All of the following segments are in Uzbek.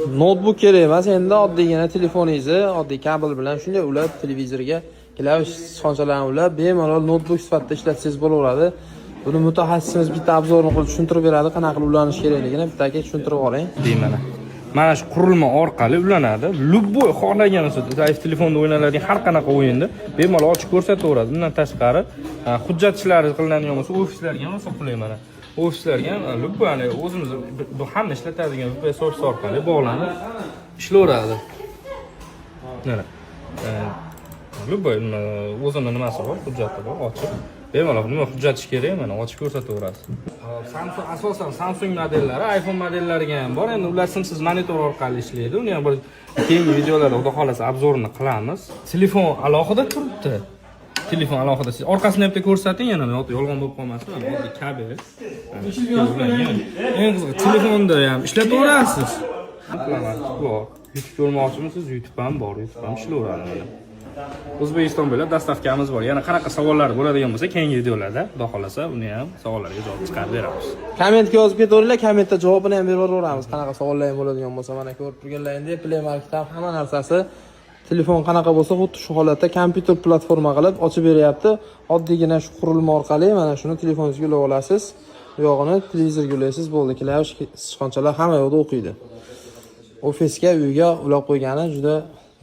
Notebook kerak emas, endi oddiygina telefoningizni oddiy kabel bilan shunday ulab televizorga klavish sichqonchalarni ulab bemalol notebook sifatida ishlatsangiz bo'laveradi. Buni mutaxassisimiz bitta obzorni qilib tushuntirib beradi, qanaqa qilib ulanish kerakligini bitta aka tushuntirib oling. Deyman. Mana shu qurilma orqali ulanadi. Любой xohlagansiz zaif telefonda o'ynaladigan har qanaqa o'yinni bemalol ochib ko'rsataveradi. Bundan tashqari, hujjat ishlari qilinadigan bo'lsa, ofislarga ham hisoblayman mana. Ofislarga ham любой o'zimiz hamma ishlatadigan so'z orqali bog'lanib ishlayveradi. Mana. Любой o'zini nimasi bor, hujjati bor, ochib bemalol nima hujjatish kerak, mana ochib ko'rsataverasiz. Samsung asosan Samsung modellari, iPhone modellariga ham bor. Endi ular simsiz monitor orqali ishlaydi. Uni ham bir keyingi videolarda xudo xolasa obzorini qilamiz. Telefon alohida turibdi. Telefon alohida. Siz orqasini ham ko'rsating, yana yolg'on bo'lib qolmasin. Oddiy kabel. Eng qizig'i telefonda ham ishlataverasiz. YouTube ko'rmoqchimisiz? YouTube ham bor, YouTube ham ishlayveradi. O'zbekiston bo'ylab dastavkamiz bor. Yana qanaqa savollar bo'ladigan bo'lsa, keyingi videolarda, xudo xolasa, uni ham savollarga javob chiqarib beramiz. Kommentga yozib ketaveringlar, kommentda javobini ham berib yuboramiz. Qanaqa savollar ham bo'ladigan bo'lsa, mana ko'rib turganlaringdek, Play Market ham hamma narsasi telefon qanaqa bo'lsa, xuddi shu holatda kompyuter platforma qilib ochib beryapti. Oddiygina shu qurilma orqali mana shuni telefoningizga ulab olasiz. Bu yog'ini televizorga ulaysiz, bo'ldi. Klavish sichqonchalar hamma yoqda o'qiydi. Ofisga, uyga ulab qo'ygani juda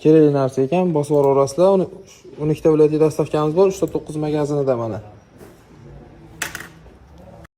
kerakli narsa ekan. Bosib yuborasizlar. 12 ta viloyatda dastavkamiz bor, 309 magazinida mana.